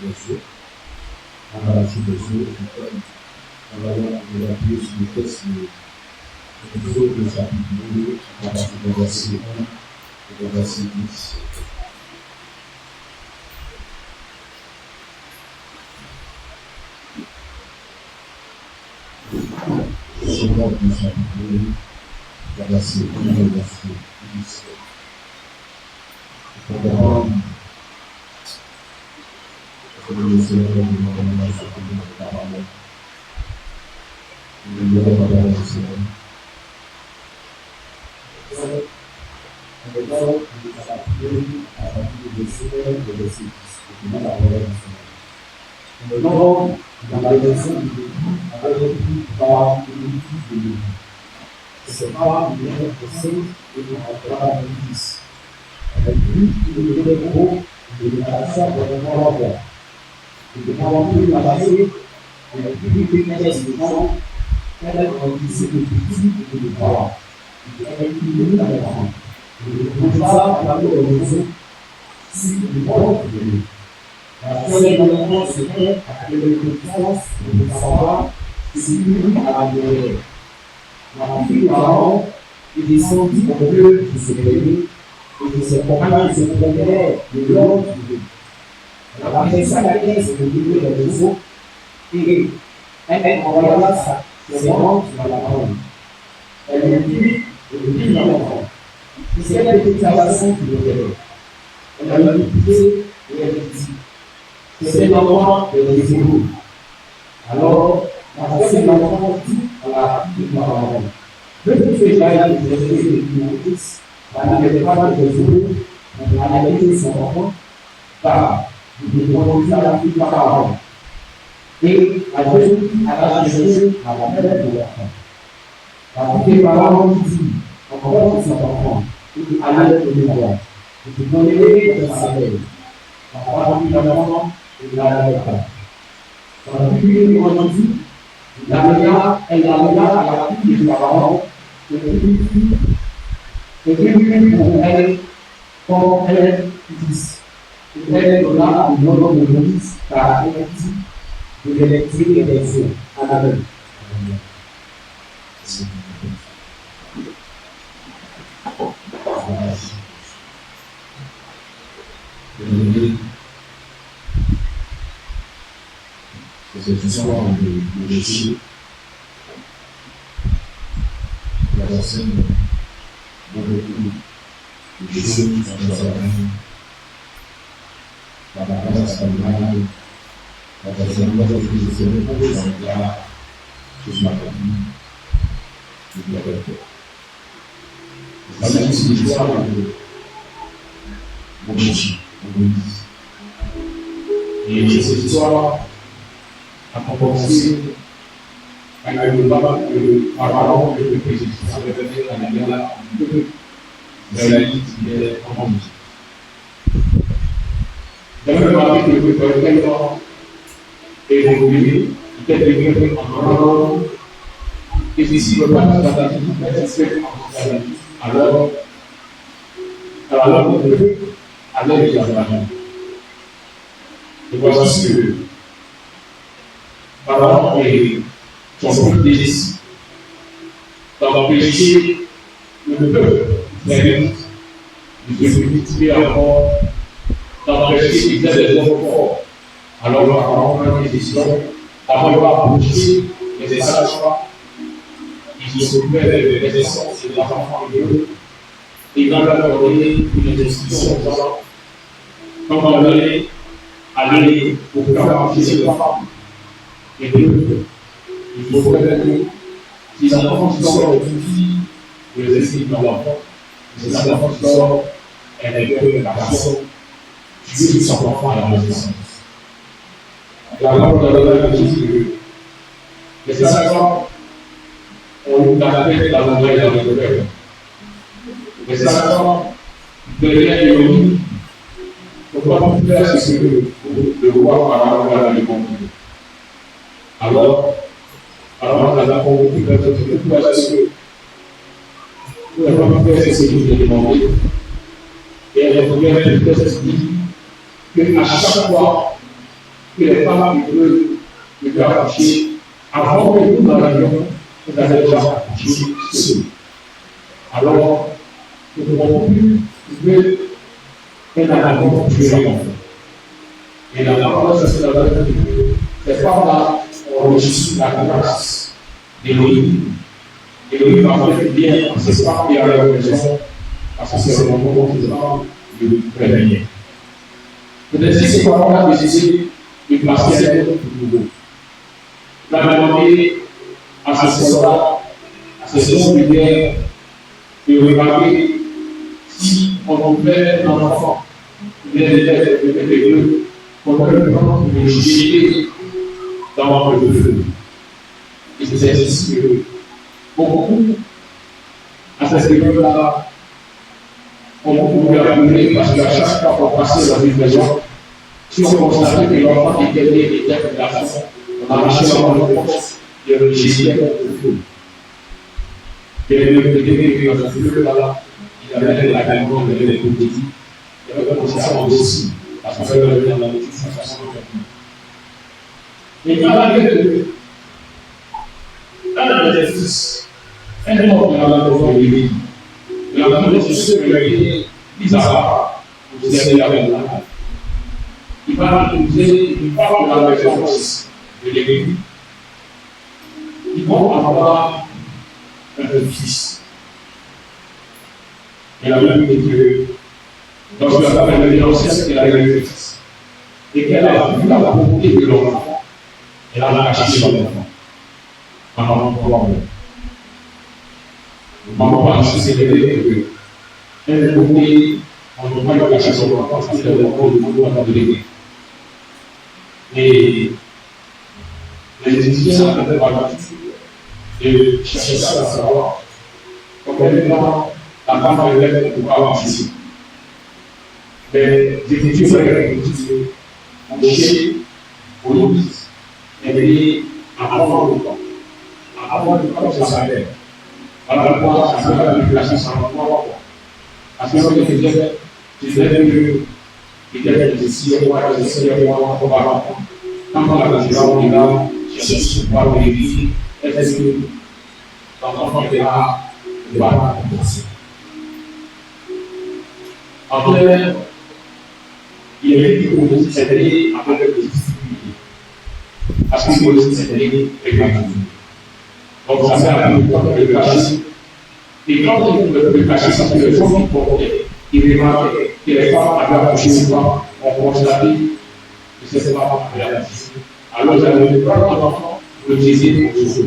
des eaux. Apparition des eaux, on va appuyer sur le texte de Exode de chapitre 2, à partir du verset 1 et du verset 10. Exode du chapitre 2, verset 1 et verset 10. Le Seigneur va nous demander à ce que nous parlons. Nous devons parler au Seigneur. On va parler à partir du verset 1 et du verset 10. Nous allons parler au Seigneur. Maintenant, dans la version du début, on va repris par l'outil de Dieu. C'est pas une version et on va parler de 10. On a vu que le gros de l'éducation pour le monde entier. Et pendant tout le passé, il y a plus de mécanismes de gens, elle a disait de petits et de grands. Il y a une la grande. Et pour ça, on a vu le réseau, si le monde est venu. La seule manière, c'était avec les connaissances de savoir si lui a adoré. La fille d'Aaron est descendue au lieu de se réveiller et de se comparer se promener de l'ordre de Dieu. La princesse Agathe se déroule dans les eaux et elle envoya ses rangs sur la parole. Elle lui dit à l'enfant. C'est elle était sa façon qui le révèle. Elle a écouté et elle dit c'est l'enfant de les égaux. Alors, la princesse l'enfant dit à la fille de la parole. Le petit frère de Jésus n'avait pas de égaux, elle a laissé son enfant car il conduit à la fille par parole. Et à Jésus, à la Jésus, à la mère de l'enfant. La fille par parole dit, encore son enfant, et à l'aide de l'enfant. Et tu donnerais de sa mère. La parole de l'enfant, et la mère. Quand la fille lui dit, elle l'amena à la fille de la parole, et lui pour elle, comme elle dit. Et elle donna le nom de Moïse car elle dit de l'électrique et des eaux. Amen. Cette histoire de Jésus, la personne beaucoup de choses dans sa vie. La vacances familiale, la personne va être positionnée pour les emplois, sur ma famille, je dois faire. La même histoire de Moïse. Et cette histoire a commencé avec le pharaon et le président. Ça veut dire qu'on est là, dans la liste qui est en musique. Dans le moment où le président est évolué, il est devenu en et ici, le président alors, on peut aller à la main. Et voici que Pharaon et son peuple décident d'empêcher le peuple de se multiplier encore, d'empêcher qu'ils aient des hommes forts. Alors Pharaon prend une décision d'avoir approché les esclaves qui s'occupaient des naissances et des enfants hébreux. Et il va leur donner une instruction en disant comment aller pour faire marcher les femmes. Et deux, il faut prévenir les enfants qui sortent d'une fille, vous les esprits de l'enfant, les enfants qui sortent, elle est de la garçon, tuer son enfant à la naissance. La parole de la dit que les enfants ont eu la paix dans l'endroit et dans le cœur. Les enfants deviennent ironie. Il ne faut pas faire ce que le roi Pharaon va lui conduire. Alors, elle a convoqué la personne de tout à ce que vous n'avez pas fait ce que je vous ai demandé. Et elle a trouvé une personne qui dit qu'à chaque fois que les femmes peuvent accoucher avant que nous n'arrivions, vous avez déjà accouché seul. Alors, nous ne pouvons plus trouver un accord pour tuer l'enfant. Et la parole de Dieu, ces femmes-là ont reçu la grâce d'Élohim. Élohim va faire du bien à ces femmes et à leur maison, parce que c'est le moment où ils ont de prévenir. Peut-être que ces femmes-là ont décidé de passer à notre nouveau. La demander à ces soldats, à ces hommes de guerre, de regarder si on pouvait un enfant, il est de Dieu, qu'on peut prendre le jeter dans le feu. Et c'est ainsi que beaucoup, à cette période-là, on pouvait appeler parce qu'à chaque fois qu'on passait dans une maison, si on constatait que l'enfant était né était un garçon, on arrachait l'enfant de force et on le jetait dans le feu. Et le bébé dans le feu, là, il avait la gamme de les petits, il avait commencé à aussi, parce qu'on avait le dans la petite façon de. Et il avait un des fils, un homme dans la maison de l'église, la maison de ceux qui ont été mis à part pour servir avec la main. Il va utiliser une part de la maison de l'église. Ils vont avoir un fils. Et la Bible dit que lorsque la femme est ancienne, qu'elle a eu un fils. Et qu'elle a vu la pauvreté de l'enfant, elle a caché l'enfant. Maman, maman a célébré qu'elle voulait, on ne peut pas cacher son enfant parce qu'elle est encore de l'église. Et les étudiants avaient l'habitude de chercher ça à savoir combien de temps la femme avait pour pouvoir avancer. Mais les étudiants avaient Moshe, Moïse, et avant le temps. Avant le temps, ça s'appelle. Voilà pourquoi ça s'appelle la place sans l'emploi. Parce que je disais que il y avait des 6 mois, des 7 mois auparavant. Quand on a la on est là, je suis pas au début, est-ce que l'enfant est là, il va commencer. Après, il est dit que Moïse s'est allé avec des difficultés. Parce que Moïse s'est allé avec la vie. Donc ça fait un peu de temps de le cacher. Et quand on peut le cacher, ça fait le fond qui portait. Il remarquait que les femmes avaient accouché souvent, on constatait que ces femmes avaient accouché. Alors j'avais le prendre l'enfant pour l'utiliser pour ce jour.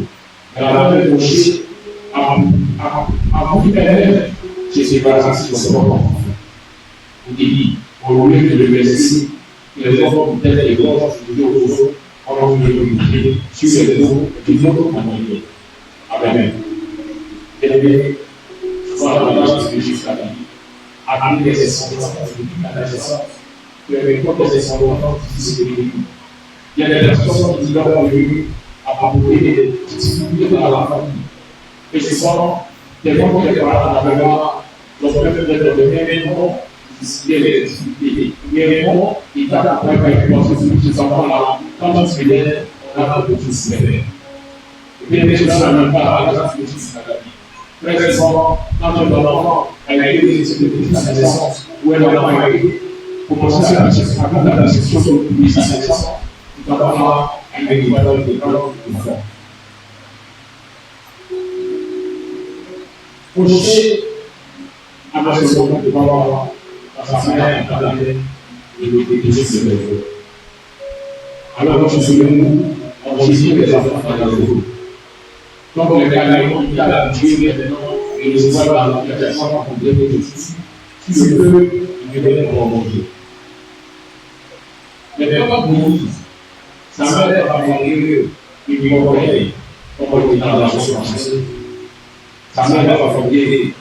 Mais la mère de Moshe a voulu permettre chez ses parents de son enfant. Il dit, au lieu de le laisser, les enfants peut-être les gorges de l'eau, on a voulu le montrer sur les dos d'une autre manière. Amen. Et bien, souvent la base de Jésus a dit, appliquer ses sentiments depuis la naissance, que les propres des sentiments difficiles de l'église. Il y a des personnes qui doivent venir apporter des difficultés dans la famille. Et souvent, des gens qui sont dans la mémoire, donc peut-être de même nom, il y a des difficultés. Mais bon, il va après penser sur ces enfants-là, quand on se fait, on a un peu de soucis. Et bien, les gens ne même pas la grâce de Jésus dans la vie. Très souvent, quand un enfant a eu des difficultés de la naissance, ou un enfant a eu, pour commencer à la question de sa naissance, il va avoir une valeur de grande enfant. Moshe avait ce moment de voir sa mère en train de se lever. Alors, je suis venu, on saisit les enfants dans le dos. Donc, le gardien, il a l'habitude maintenant, et il voit dans l'application pour donner des soucis. Si je peux, il me donne pour manger. Mais quand Moïse, sa mère a fait il lui envoyait, comme on dit dans la chanson française, sa mère a fait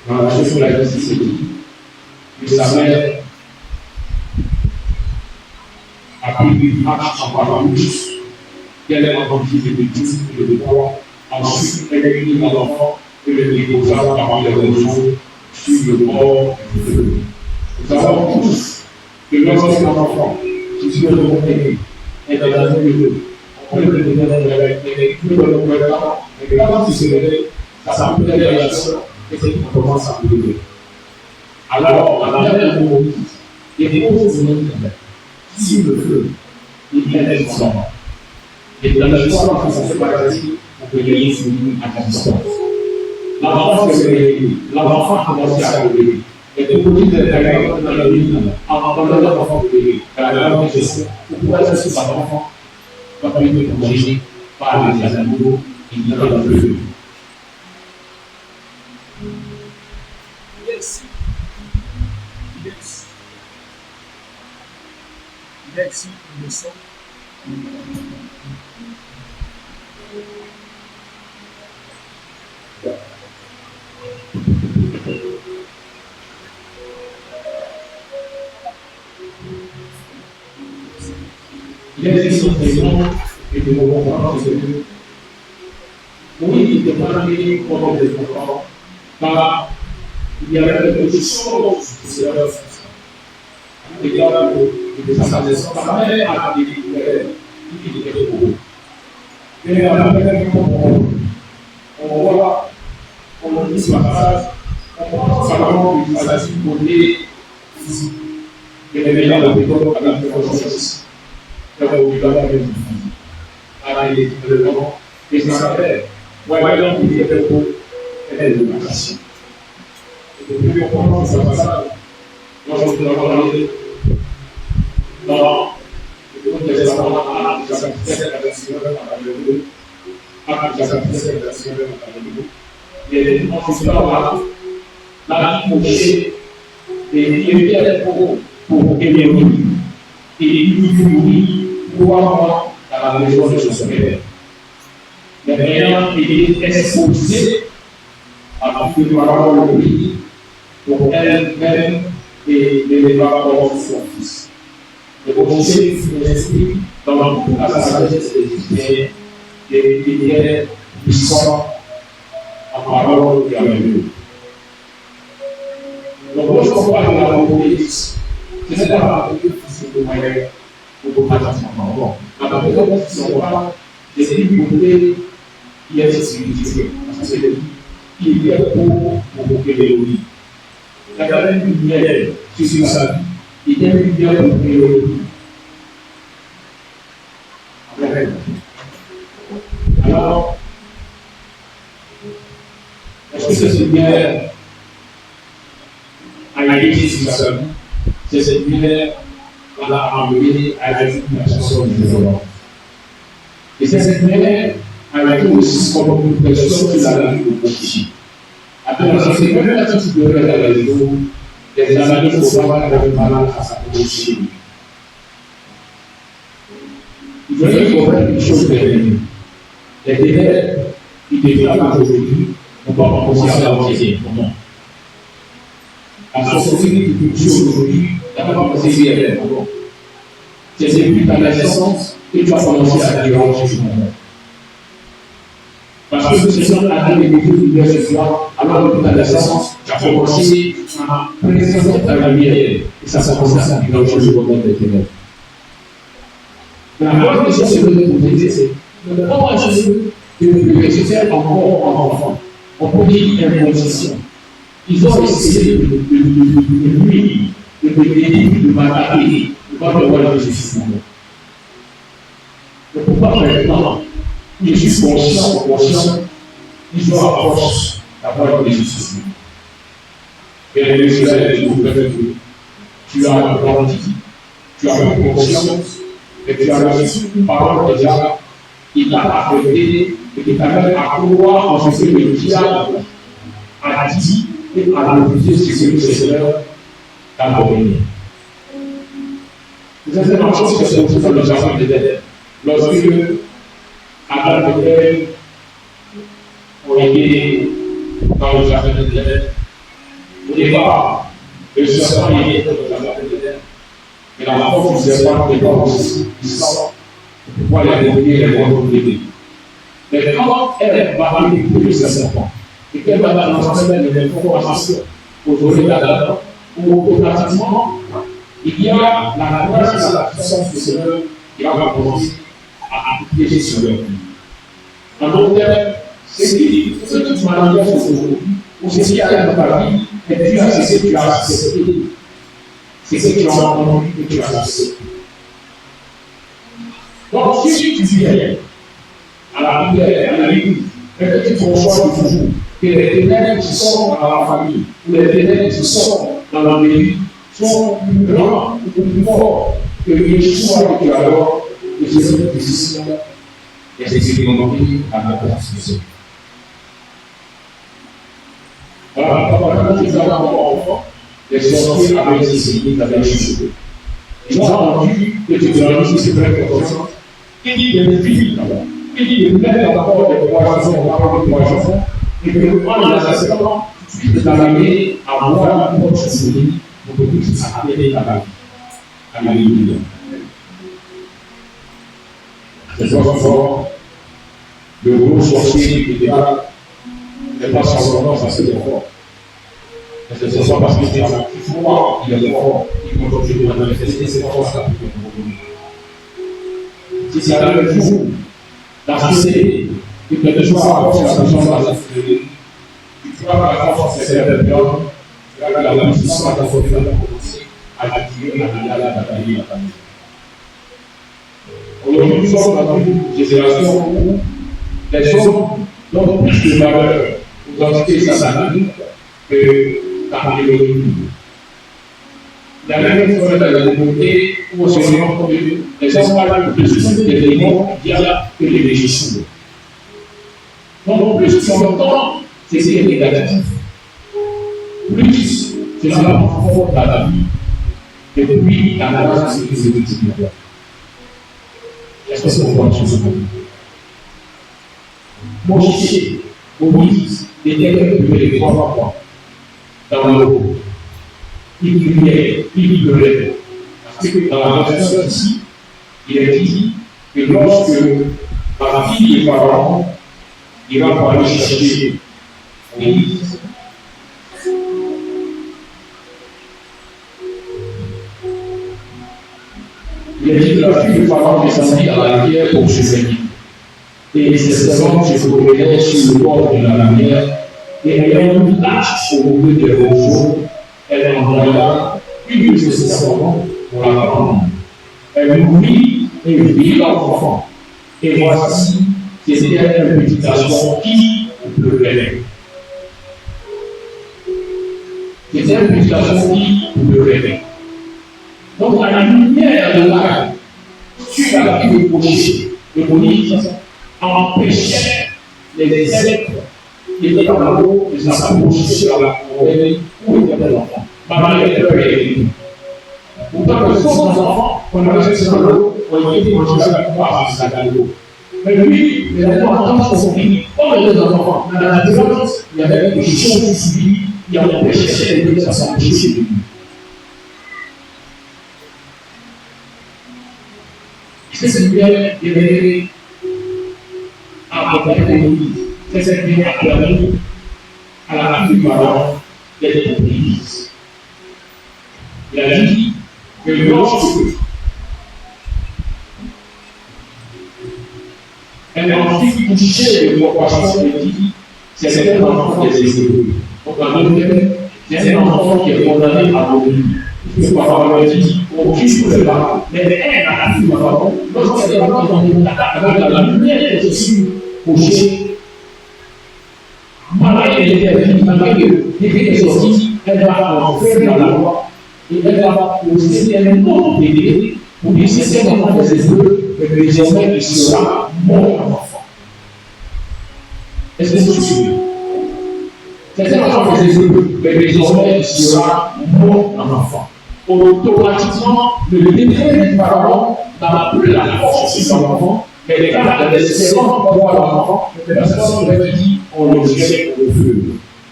dans la chanson la justice, que sa mère a pris une marche en parlant plus, qu'elle a entendu de Dieu et de droit, ensuite elle a mis l'enfant et le déposa parmi les roseaux sur le bord du feu. Nous savons tous que lorsqu'un enfant si le monde est dans un milieu, on peut le donner avec tout le gouvernement, mais quand il se réveille, ça peut être des réactions et c'est qu'on commence à brûler. Alors, on a même un mot, il y a des causes de notre si le feu, il est excellent. Et dans la histoire, ça fait partie, on peut gagner sur une à la distance. L'enfant se réveille, l'enfant commence à brûler. Et de produire des règles dans la vie, en entendant l'enfant brûler, car la grande question, pourquoi est-ce que cet enfant va pas être mangé par les animaux qui vivent dans le feu? Yes. Yes. Merci, le sang. Il y a des sentiments et des moments que oui, il n'est pas mis comme des enfants, car il y avait quelque chose qui se passe. Il y a des assassins, sa mère a découvert qu'il était beau. Et à la même moment, on voit, on dit ce passage, on pense à l'homme qui s'agit de côté physique. Et les meilleurs de l'école à la conscience. Et ça s'appelle voyant qu'il était beau, elle est de la passion. Et depuis qu'on commence ce passage, moi je vous parler dans le Nouveau Testament, Actes chapitre 7, verset 1 à 17, verset 1. Il y a des histoires là, qui Moïse et il y a pour Élie. Et il mourit pour avoir dans la maison de son père. Les meilleurs étaient exposés à la fin de la parole de lui pour elle-même et les parents de son fils. Le conseil fut l'esprit dans la sagesse des Égyptiens et il est puissant en parole de Dieu. Donc, lorsqu'on parle de la police, c'est pas la physique de moyen pour pas d'enfant. La police, si on parle des libertés, il y a des civilités. Parce que il y a pour Kéléoui. Il y a une lumière sur sa vie. Il y a une lumière pour Kéléoui. Alors, est-ce que cette lumière a été sur sa vie? C'est cette lumière qu'on a amenée à la personne différente. Et cette lumière a été aussi comme une personne qui l'a vu au petit. Après, on a fait même un petit peu de la maison, les amis qui sont pas avec malade à sa position. Il fallait comprendre une chose dernière. Les délais qui développent aujourd'hui n'ont pas commencé à avancer. Non. La société qui culture aujourd'hui n'a pas commencé hier. C'est depuis ta naissance que tu vas commencer à déranger ce monde. Parce que c'est ça la vie de ce soir, alors depuis ta naissance, tu as commencé à présenter ta lumière et ça commence à déranger le monde des ténèbres. La première chose que je veux vous dire, c'est comment est-ce que je fais encore en enfant? On peut dire imposition. Il faut essayer de nuire, de m'attaquer, de voir le rôle de justice. Mais pourquoi maintenant, je suis conscient, il faut à force d'avoir de justice. Et les choses que tu as grandi, tu as eu conscience, et tu as reçu une parole déjà, il t'a affecté, et qui t'a même à croire en ce que le diable a dit. Et à refuser ce que le Seigneur t'a donné. Vous avez pensé que c'est pour ça que le jardin d'Éden. Lorsque Adam et Ève ont été dans le jardin d'Éden, au départ, le serpent était dans le jardin d'Éden. Mais la force du serpent n'était pas aussi puissante pour pouvoir les détruire et les contrôler. Mais quand Ève va aller détruire le serpent, et qu'elle va transmettre des informations aux oreilles d'Adam, ou automatiquement, il y a la grâce et la puissance du Seigneur qui va commencer à appliquer sur leur vie. En d'autres termes, ce que tu manifestes aujourd'hui, ou ce qui est dans ta vie, et puis c'est ce que tu as accepté. C'est ce que tu as entendu et que tu as accepté. Donc, si tu viens à la prière, à l'église, et que tu conçois toujours que les ténèbres qui sont dans la famille, ou les ténèbres qui sont dans l'Amérique, sont plus grands ou plus forts que les choix que tu as alors, et c'est ce que difficile d'expérimenter à la place du Seigneur. Voilà, quand tu es enfant, les sorciers avaient essayé d'aller chuchoter. Ils ont entendu que tu grandis sur très conscience. Il dit de filles, il dit de mettre d'abord des poissons, d'abord des poissons, et que en les acceptant, tu peux t'amener à voir une autre chose pour que tu puisses appeler ta vie. Alléluia. C'est fort. Le gros sorcier qui était là, n'est pas simplement parce qu'il est fort. Mais ce soit parce qu'il est là, il est fort, il continue à manifester ses forces. Si c'est dans le jour d'accepter que quelque chose à force la puissance va s'accélérer, tu vas par la force de cette période, tu vas la puissance de cette période commencer à attirer à la bataille. Aujourd'hui, nous sommes dans une génération où les hommes donnent plus de valeur aux entités sataniques que par l'économie. Il y a même une fois dans la communauté où on se rend compte que les hommes parlent plus des démons que des régisseurs. Donc, plus tu entends, c'est ce qui est négatif. Plus cela va fort dans ta vie. Et puis, ta grâce, c'est que c'est utile. Est-ce que c'est pour toi ce Moïse était les 3 fois dans l'eau. Il criait, il pleurait. Parce que dans la version ici, il est dit que lorsque la fille de Pharaon ira pour aller chercher Moïse, il est dit que la fille de Pharaon descendit à la rivière pour se baigner. Et ces hommes se promenaient sur le bord de la rivière et ayant une hache au milieu des roseaux, elle envoya une de ses servantes pour la prendre. Elle nourrit et vit l'enfant. Et voici, c'était une petite garçon qui pleurait. C'était une petite garçon qui pleurait. Donc, à la lumière de la sur la vie de Moïse, empêchait les insectes qui étaient dans l'eau de s'approcher sur la forêt où était l'enfant. Maman était peur et pourtant, les autres enfants, quand on avait sur l'eau, ont été mangés par l'eau. Mais lui, il avait entendu son cri, comme les autres enfants. Dans la différence, il y avait des choses qui suivies qui empêchaient les gens de s'approcher de lui. C'est ce qui est révélé à Moïse. C'est ce qui est appelé à la fille de Pharaon d'être Moïse. Il a dit que lorsque un enfant touchait le poisson, il dit c'est un enfant des Hébreux. Donc, en d'autres termes, c'est un enfant qui est condamné à mourir. Le Pharaon a dit aucune ne pas. Mais elle, à la fille de Pharaon, lorsqu'elle est dans la lumière de Jésus, couché, malgré les sorties, elle va entrer dans la loi et elle va poser un nom d'aider pour dire c'est un enfant des Hébreux, mais désormais il sera mon enfant. Est-ce que vous suivez? C'est un enfant des Hébreux, mais désormais il sera mon enfant. Automatiquement, le décret du Pharaon n'a plus la force sur son enfant, mais les gars, les servants pour voir leur enfant, les personnes lui dit on le jette au feu.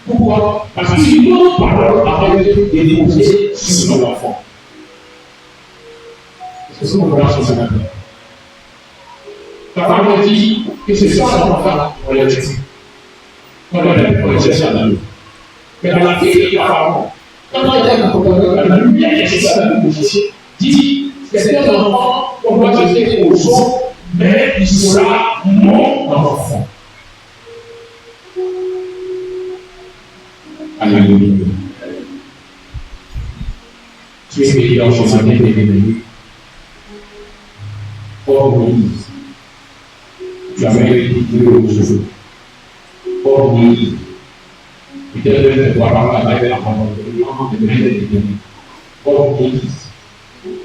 Pourquoi? Parce qu'une autre parole a été déposée sur son enfant. Est-ce que vous comprenez ce matin? La parole dit que ce soit son enfant, on le jette. On le jette à l'eau. Mais dans la vie du Pharaon, Quand il y a la lumière qui est censée la position, dit c'est un enfant qu'on doit jeter au sol, mais il sera mon enfant. Alléluia. Tu es béni dans son matin béni. Or Moïse, tu avais dit aux cheveux. Or Moïse, tu devais te voir avec la parole de Dieu. Or Moïse,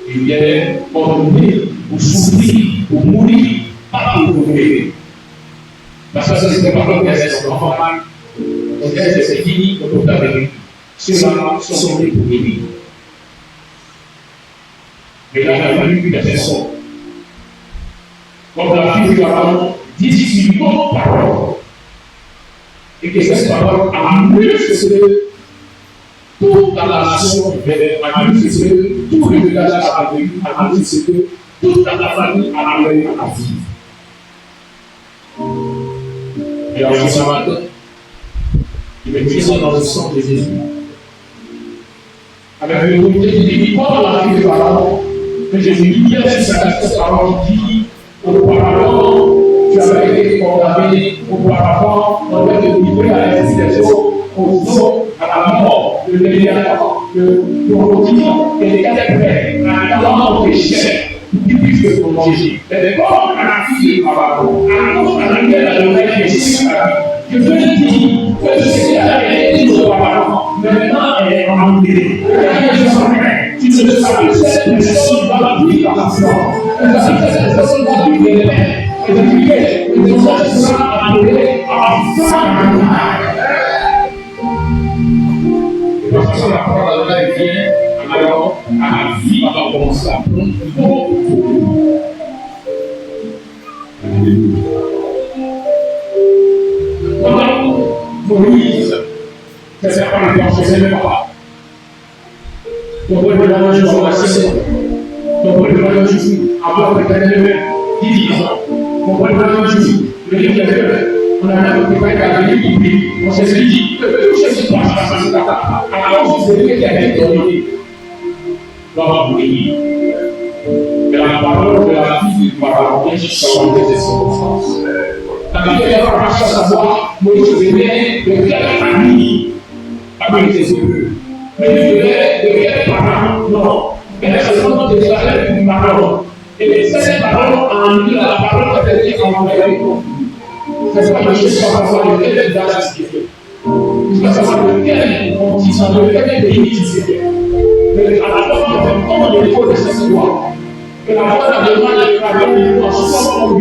il est ordonné pour souffrir, pour mourir, pas pour mourir. Parce que c'est pas comme des enfants. C'est fini, on peut avec ceux-là sont nés pour mourir. Mais là, il a fallu que des sons. Comme la fille de Pharaon dit une autre parole. Et que cette parole a mieux que toute la nation, a mieux que tout le village a vécu, a mieux que toute la famille a eu à vivre. Et alors, ce matin, il me dit dans le sang de Jésus. Avec le comité qui dit, comme la fille de Pharaon, que Jésus dit, cette parole dit, auparavant, tu avais été condamné, auparavant, on devait te livrer à l'exécution, au fond, à la mort, le léviathan, le crocodile, et les quatre frères, à la péché, qui puisse te prolonger. Mais d'abord, à la fille de Pharaon, à laquelle la nouvelle Jésus a dit, je veux dire que ce qui avait été dit auparavant, maintenant elle est enlevée. Tu ne savais que cette personne dans la vie par la foi. Tu ne savais que cette personne dans la vie de l'Éternel. Et de prier, et de voir que cela enlevé enfin. Et parce que la parole de Dieu vient, alors à la vie va commencer à prendre. Moïse, c'est pas le temps, je ne sais pas. Donc, on peut le voir dans la saison. Donc, on peut le voir dans Jésus. Après, on peut le voir 10 ans. On peut le voir dans Jésus. Le livre de on a préparé la vie, on s'est dit, je sais pas, ça se passe. Alors, c'est lui qui a été donné dans le pays. Mais la parole de la vie va parler sur les circonstances. La Bible va savoir, Moïse venait de quelle famille avec les Hébreux. Mais il venait de quel parent? Non. Mais c'est seulement de Israël une parole. Et cette parole en lui, la parole a été envoyée. C'est pas que je sais pas savoir de quel village il était. Je ne sais pas savoir de quel continent, de quel pays il était. Mais à la fois, comment il faut de cette loi. Que la foi a demandé de travailler en ce moment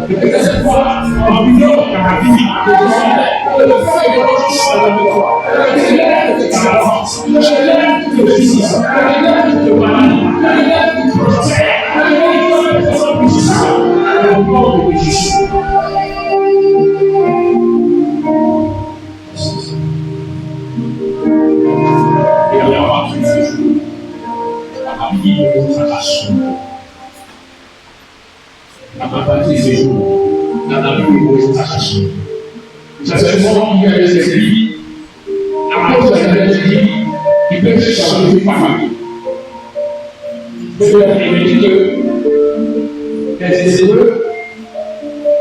et que cette fois, en vivant dans la vie, que le feu est dans la foi, que l'aide de l'avance, que l'aide de justice, que l'aide de maladie, que l'aide de prospère, que l'aide de personne puissante, au nom de Jésus. Et alors, à tous ces jours, à la vie de nos arraches, à partir de ces jours, dans la vie de nos arraches. C'est seulement qu'il y a des esprits, à cause de des esprits, qui peuvent changer de famille. Peut-être que les Hébreux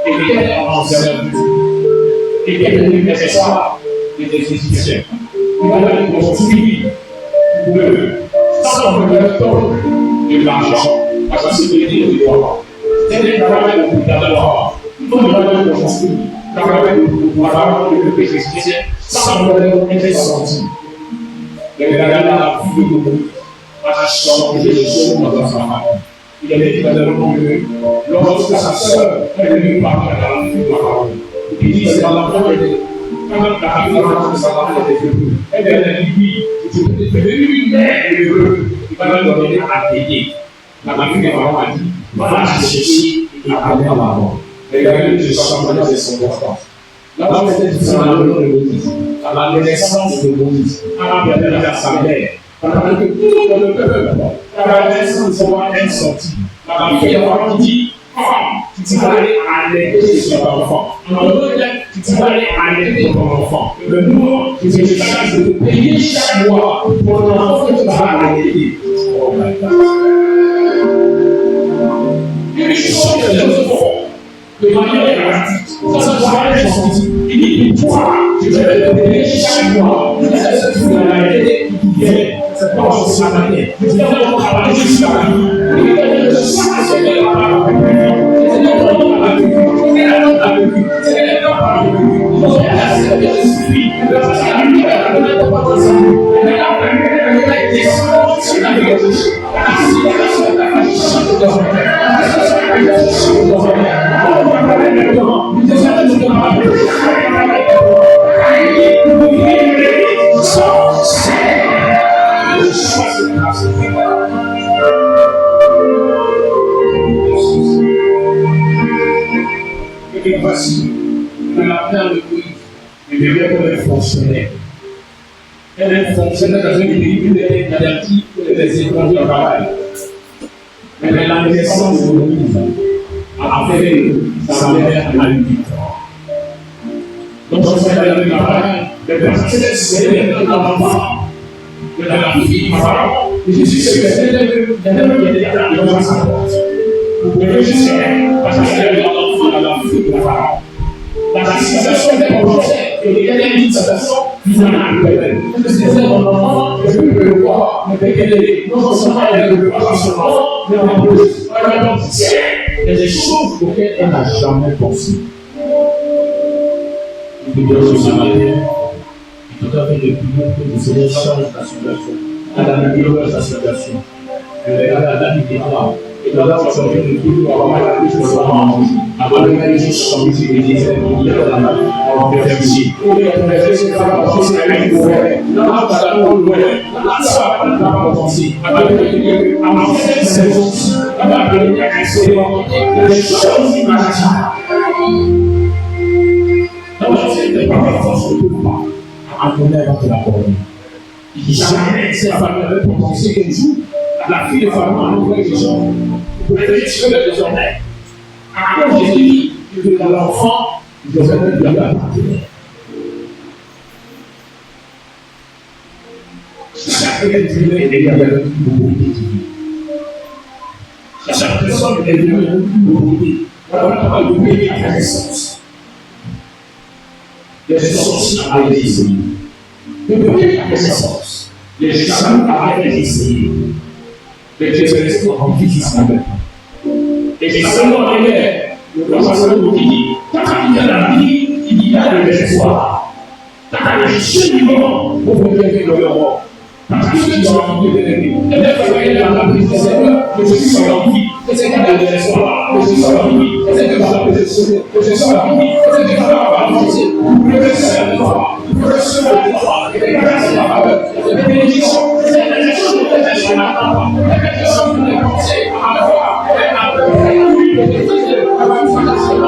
étaient en service, étaient devenus nécessaires des Égyptiens. Ils avaient construit sans leur donner de l'argent à sa sécurité de droit. C'est des travail de d'abord. Il faut de construire, travail de pouvoir de péché sans leur donner sorti. Regardez la vie de Moïse, à changer les choses dans sa famille. Il avait dit dans que lorsque sa sœur est venue parler à la fille de Pharaon, il dit c'est dans la foi de quand la fille de Pharaon de sa femme était venue, elle a dit oui, tu es devenu une mère heureuse, il va leur donner à payer. La fille de Pharaon a dit voilà, chercher et aller à l'avant. Regardez, je suis en train de son importance. Là, on était différent dans le nom de Moïse, à la naissance de Moïse, à la période de sa mère. Pendant que tout le peuple, la naissance de son mari est sortie. La fille de Pharaon dit, tu tu vas aller allaiter sur ton enfant. En d'autres termes, tu vas aller allaiter ton enfant. Le moment où je charge de te payer chaque mois pour l'enfant que tu vas allaiter. Oh my God. Une chose que les autres font de manière gratuite, ça se voit les sorties. Il dit, toi, je vais te payer chaque mois. C'est ce que tu vas allaiter qui vient. C'est pas au Samarin. Tu vas travailler jusqu'à la nuit. Et tu vas te charger de la parole. C'est le temps de la vie. C'est le temps de la vie. C'est le temps de la vie. Il faut faire la service de suivi. Parce que la vie, elle ne peut pas passer. Mais là, elle descend sur la vie. Ainsi, la personne n'a pas de chance de dormir. La personne n'a pas de chance de dormir. On va parler maintenant. Nous allons nous parler. Et voici que la mère de Moïse devait comme un fonctionnaire. Elle est fonctionnaire dans un pays où elle est avertie que les étrangers travaillent. Mais la naissance de Moïse a fait sa mère à l'uniforme. Donc, c'est la vie travail. Les personnes, c'est l'enfant de la fille Pharaon. Et Jésus, c'est que c'est l'homme qui était là devant sa porte. Vous pouvez juste parce qu'elle est l'enfant de la fille de Pharaon. La situation des prophètes et les dernières situations, ils en ont un peu. Parce que c'est mon enfant, je peux le voir, mais qu'elle est non seulement elle le voit seulement, mais en plus, il y a des choses auxquelles elle n'a jamais pensé. Il faut dire ce matin, il faut faire des prières pour que le Seigneur change ta situation. Elle a amélioré sa situation. Elle a dit et là, on va changer de tout, on va mettre la plus de fois en vie. Avant de mettre les choses en vie, il disait, on va faire ici. On va faire ici, on va faire ici. Là, on va faire ça, on va commencer. On va faire ces choses, on va faire les choses imaginables. Donc, c'était pas la force de tout le monde. À ton air, à la parole. Jamais cette femme avait pensé qu'un jour, la fille de Pharaon a envoyé des gens pour les tuer désormais. À cause de Jésus, que dans l'enfant, désormais, il y a la partenaire. Chaque être humain est égal à une beauté divine. Chaque personne est devenue une beauté. On va parler de payer la naissance. Les sorciers avaient essayé. De payer la naissance. Les chamans avaient essayé. Mais Dieu est resté en vie jusqu'à maintenant. Et seulement les mères, le pasteur nous dit, quand il y a la vie, il y a de l'espoir. Quand il y a le cheminement pour venir de l'Europe. Parce que tu as envie de l'aimer. Et même quand il y a la vie, c'est que je suis en vie. C'est qu'il y a de l'espoir. Que je suis en vie. C'est que je suis en vie. Que je suis en vie. C'est que je suis en vie. Que je suis en vie. Que je suis en vie. Et grâce à la faveur, les bénédictions, c'est les choses que je suis en vie. Les choses que je pensais à avoir. Et à peu près, oui, les choses à la fondation.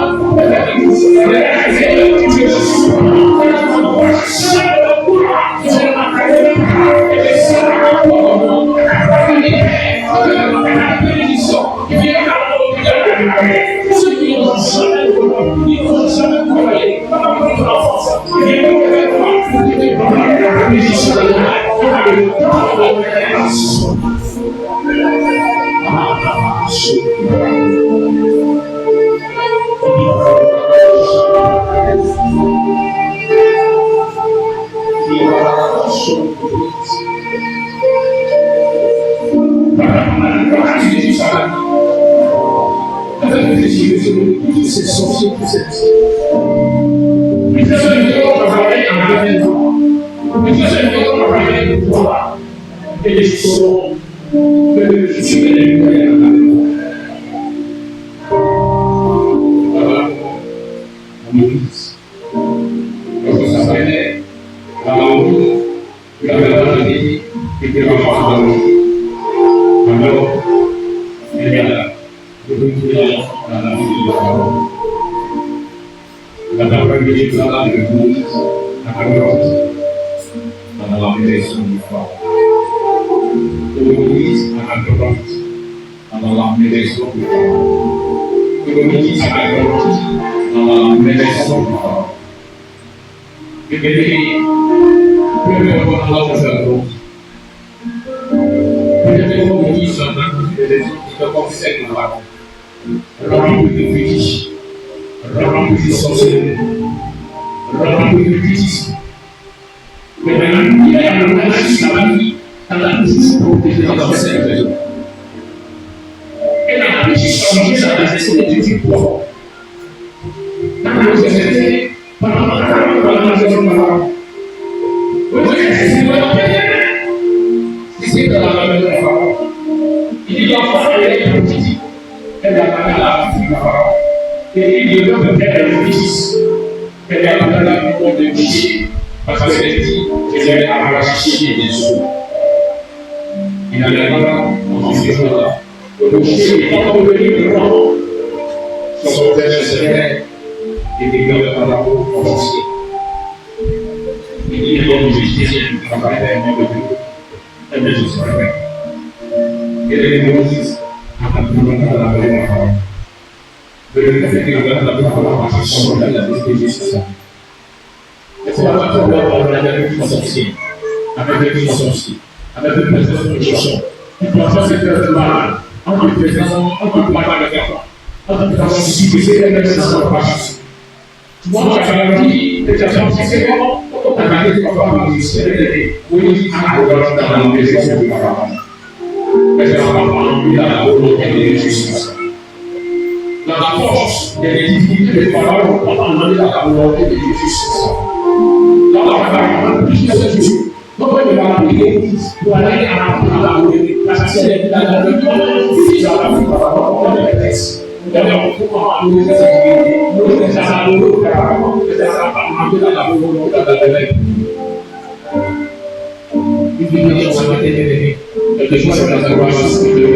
Ceux qui n'ont jamais connu, ils n'ont jamais travaillé, pas pour l'enfance, ils viennent pour faire quoi? Ils viennent pour faire la bénédiction de la c'est sorcier pour cette vie. Mais c'est ce que nous travaillons en même temps. Mais c'est ce que nous travaillons pour toi. Et les choses que tu veux les faire. Voilà. On nous dit. Parce que ça s'appelait l'amour, la vérité et que la force d'amour. Alors, il y a là. La parole de Dieu parle de Moïse, la parole dans la maison du Pharaon. De Moïse à la parole dans la maison du Pharaon. l'économie dans l'élection. Et la force des difficultés de Pharaon pour demander la volonté de Jésus. Dans la parole de Jésus, nous pouvons prier pour aller à la volonté. Parce que c'est la volonté de la parole de l'Église. Nous devons pouvoir nous exécuter, nous examiner la volonté de l'Église. Une vie sur la télé, quelque chose sur la grâce de Dieu.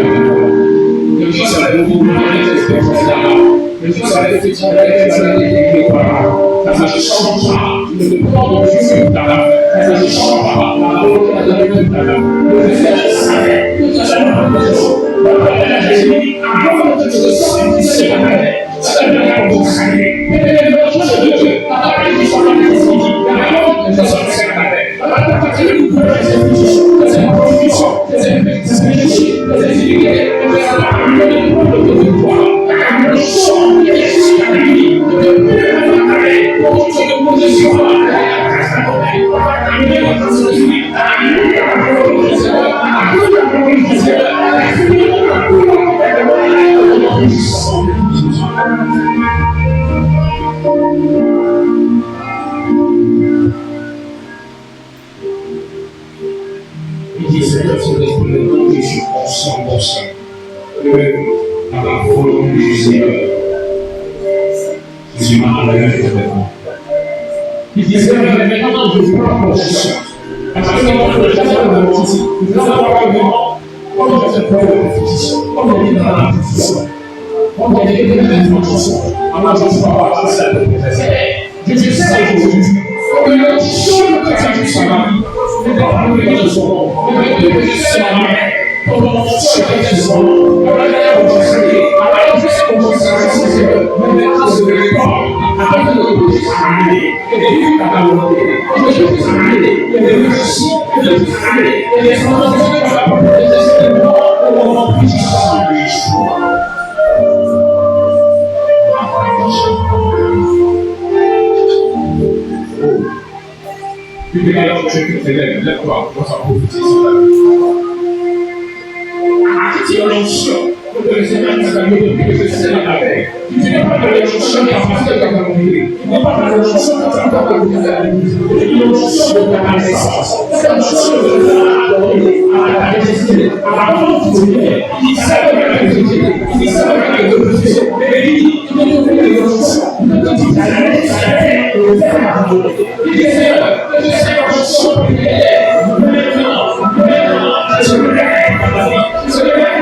Que tu sois le mouvement de que tu sois le petit ça ne change pas le corps de Jésus, ça ne change pas la volonté de Dieu, le salaire, tout ça, avant de te sentir c'est la manière de travailler. Mais les choses de Dieu, la parole qui sont dans les esprits, la manière de se sentir la parole qui nous fait c'est une proposition, c'est une péché, c'est une iniquité, il dit c'est sur l'esprit de Dieu, je suis conscient de ça. À la volonté du Seigneur, je suis mal à l'aise de maintenant. Il dit c'est maintenant je prends conscience. Parce que quand je cherche la notice, nous allons avoir vraiment, comme je fais preuve de répétition, comme il dit dans la répétition, comme il dit dans la dimension, alors je ne sais pas ça. Je sais aujourd'hui, comme il y a une chose que tu as sur ma vie, mais dans la vie de son nom, mais je sais ma mère. Comment je fais ce moment? Alors, je sais comment ça va se faire. Mais maintenant, je vais répondre. Après que je puisse arriver, et puis à la volonté, que je puisse arriver, et de réussir, et de puisse arriver, et de s'engager par la volonté de ce moment, au moment où je suis arrivé. Puis, alors, je vais te faire la gloire, pour sa prophétie sur la vie. Si on l'onction, le Seigneur nous a donné que le Seigneur avait. Tu n'es pas dans l'onction parce que tu as compris. Tu n'es pas dans l'onction parce que tu as compris. C'est l'onction de ta naissance. C'est l'onction de ta volonté, à la destinée, à la volonté. Il savait que tu étais. Il savait que tu étais. Mais il dit, tu n'es pas dans l'onction. Il ne te dit jamais, il savait que tu étais la volonté. Il dit, Seigneur, que tu sais l'onction que tu étais. Maintenant, je me lève dans la vie. Je me lève.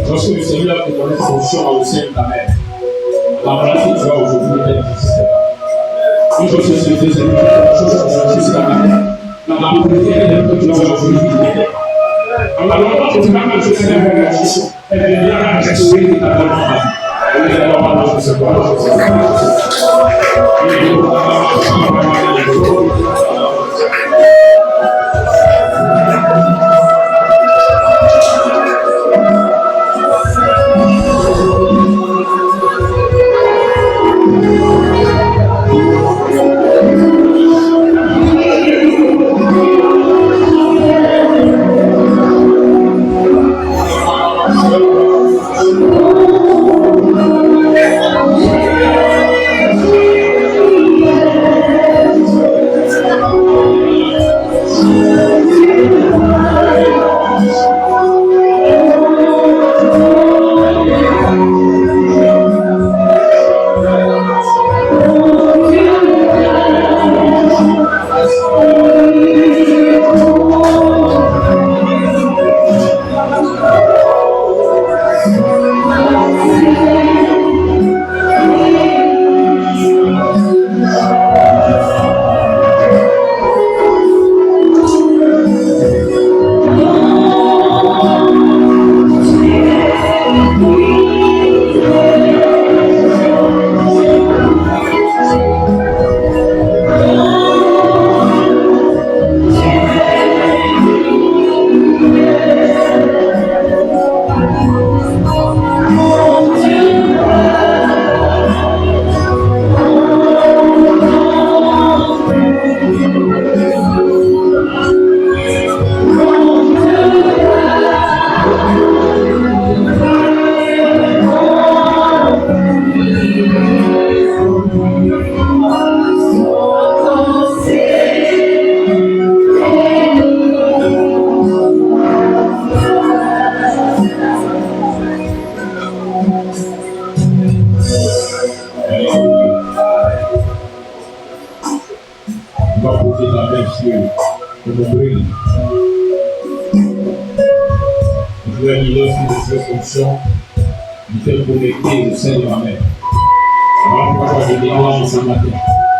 Lorsque le Seigneur te donne fonction au sein de ta mère, la maladie que tu as aujourd'hui est difficile. Il fait connecter au sein de ma mère. Voilà pourquoi je démarre ce matin.